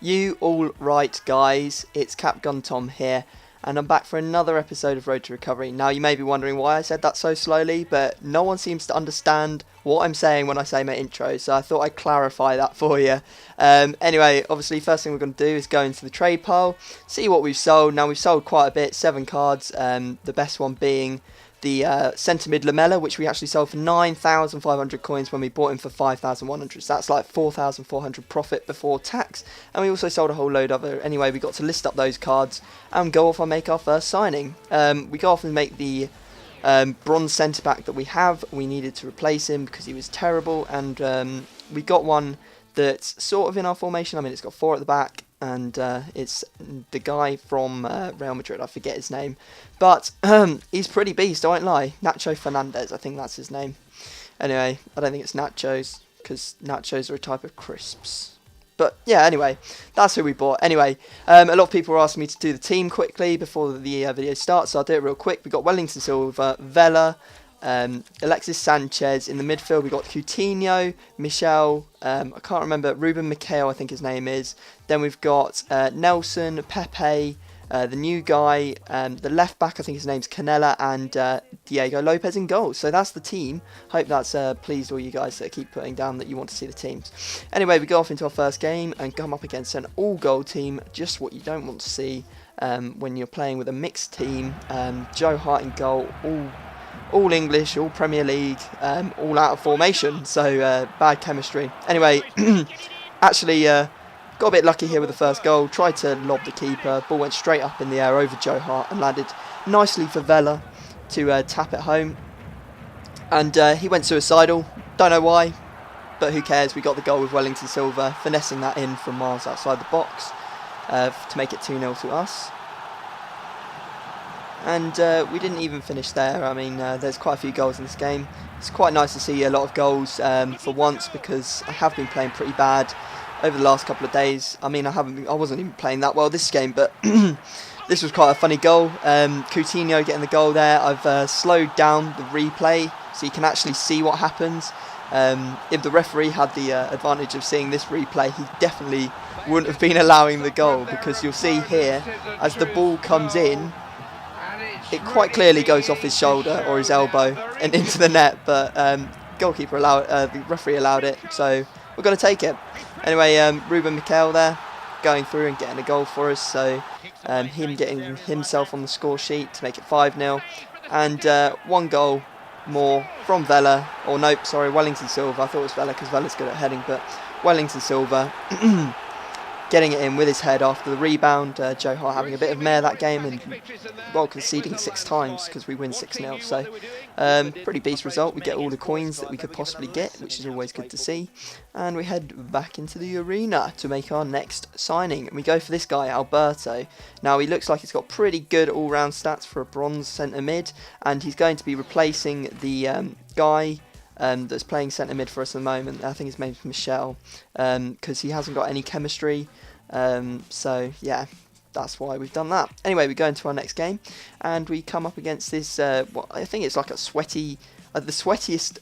You all right, guys? It's Capgun Tom here, and I'm back for another episode of Road to Recovery. Now, you may be wondering why I said that so slowly, but no one seems to understand what I'm saying when I say my intro, so I thought I'd clarify that for you. Anyway, obviously, first thing we're going to do is go into the trade pile, see what we've sold. Now, we've sold quite a bit, 7 cards, the best one being the centre mid Lamella, which we actually sold for 9,500 coins when we bought him for 5,100. So that's like 4,400 profit before tax. And we also sold a whole load of it. Anyway, we got to list up those cards and go off and make our first signing. We go off and make the bronze centre back that we have. We needed to replace him because he was terrible, and we got one that's sort of in our formation. I mean, it's got 4 at the back, and it's the guy from Real Madrid. I forget his name, but he's pretty beast, I won't lie. Nacho Fernandez, I think that's his name. Anyway, I don't think it's nachos, because nachos are a type of crisps. But yeah, anyway, that's who we bought. Anyway, a lot of people were asking me to do the team quickly before the video starts, so I'll do it real quick. We got Wellington Silva, Vela, Alexis Sanchez. In the midfield, we got Coutinho, Michel, I can't remember, Ruben Mikel, I think his name is. Then we've got Nelson, Pepe, the new guy, the left back, I think his name's Canella, and Diego Lopez in goal. So that's the team. Hope that's pleased all you guys that keep putting down that you want to see the teams. Anyway, we go off into our first game and come up against an all-goal team, just what you don't want to see when you're playing with a mixed team. Joe Hart in goal, all English, all Premier League, all out of formation, so bad chemistry. Anyway, actually got a bit lucky here with the first goal, tried to lob the keeper, ball went straight up in the air over Joe Hart and landed nicely for Vela to tap it home. And he went suicidal, don't know why, but who cares, we got the goal with Wellington Silva, finessing that in from miles outside the box to make it 2-0 to us. And we didn't even finish there. I mean, there's quite a few goals in this game. It's quite nice to see a lot of goals for once, because I have been playing pretty bad over the last couple of days. I mean, I wasn't even playing that well this game, but this was quite a funny goal. Coutinho getting the goal there. I've slowed down the replay so you can actually see what happens. If the referee had the advantage of seeing this replay, he definitely wouldn't have been allowing the goal, because you'll see here, as the ball comes in, it quite clearly goes off his shoulder or his elbow and into the net, but goalkeeper the referee allowed it, so we're going to take it. Anyway, Ruben Mikel there, going through and getting a goal for us, so him getting himself on the score sheet to make it 5-0, and 1 goal more from Vela, or nope, sorry, Wellington Silva. I thought it was Vela because Vela's good at heading, but Wellington Silva getting it in with his head after the rebound. Joe Hart having a bit of mare that game, and well, conceding 6 times because we win 6-0. So pretty beast result. We get all the coins that we could possibly get, which is always good to see. And we head back into the arena to make our next signing. And we go for this guy, Alberto. Now, he looks like he's got pretty good all-round stats for a bronze centre mid, and he's going to be replacing the guy that's playing centre mid for us at the moment. I think his name's Michel, because he hasn't got any chemistry. So yeah, that's why we've done that. Anyway, we go into our next game, and we come up against this. Well, I think it's like a sweaty, the sweatiest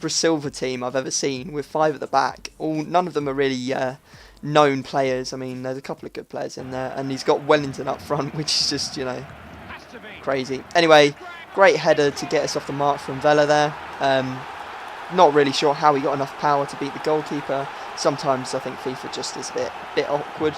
Brasilva team I've ever seen, with 5 at the back. None of them are really known players. I mean, there's a couple of good players in there, and he's got Wellington up front, which is just, you know, crazy. Anyway, great header to get us off the mark from Vela there. Not really sure how he got enough power to beat the goalkeeper. Sometimes I think FIFA just is a bit awkward.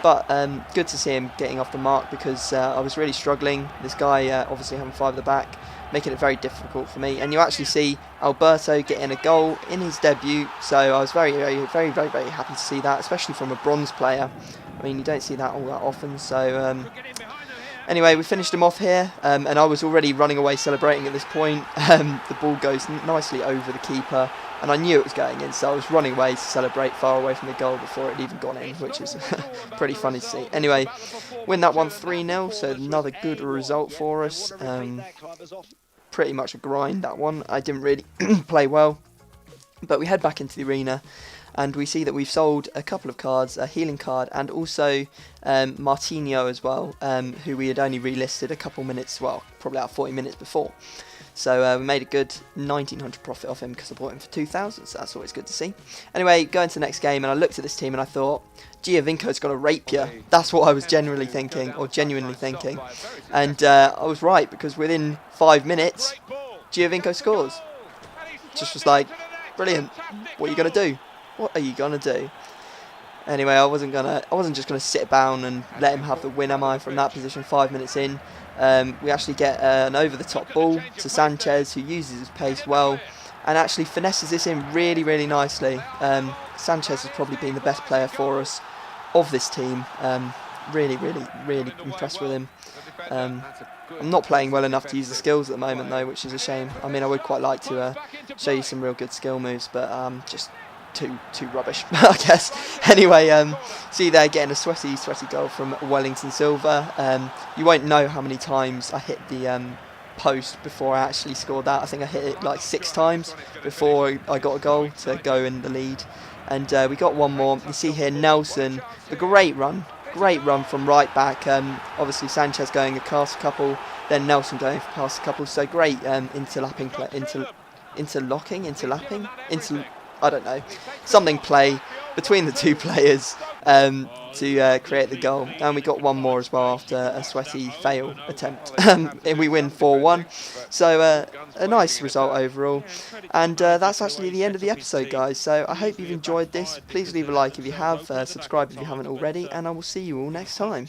But good to see him getting off the mark, because I was really struggling. This guy obviously having 5 at the back, making it very difficult for me. And you actually see Alberto getting a goal in his debut. So I was very happy to see that, especially from a bronze player. I mean, you don't see that all that often. So anyway, we finished him off here, and I was already running away celebrating at this point. The ball goes nicely over the keeper, and I knew it was going in, so I was running away to celebrate far away from the goal before it had even gone in, which was pretty funny to see. Anyway, win that one 3-0, so another good result for us. Pretty much a grind, that one. I didn't really play well, but we head back into the arena, and we see that we've sold a couple of cards, a healing card, and also Martinho as well, who we had only relisted a couple minutes, well, probably about 40 minutes before. So we made a good 1,900 profit off him because I bought him for 2,000, so that's always good to see. Anyway, going to the next game, and I looked at this team and I thought, Giovinco's got a rapier. That's what I was genuinely thinking. And I was right, because within 5 minutes, Giovinco scores. Just was like, brilliant. What are you gonna do? What are you gonna do? Anyway, I wasn't just gonna sit down and let him have the win, am I? From that position, 5 minutes in, we actually get an over-the-top ball to Sanchez, who uses his pace well, and actually finesses this in really, really nicely. Sanchez has probably been the best player for us of this team. Really, really, really impressed with him. I'm not playing well enough to use the skills at the moment, though, which is a shame. I mean, I would quite like to show you some real good skill moves, but just too rubbish, I guess. Anyway, see there, getting a sweaty goal from Wellington Silva. You won't know how many times I hit the post before I actually scored that. I think I hit it like 6 times before I got a goal to go in the lead. And we got one more. You see here, Nelson, a great run from right back. Obviously Sanchez going past a couple, then Nelson going past a couple. So great interlapping, I don't know, something play between the two players to create the goal. And we got one more as well after a sweaty fail attempt. And we win 4-1. So a nice result overall. And that's actually the end of the episode, guys. So I hope you've enjoyed this. Please leave a like if you have, subscribe if you haven't already, and I will see you all next time.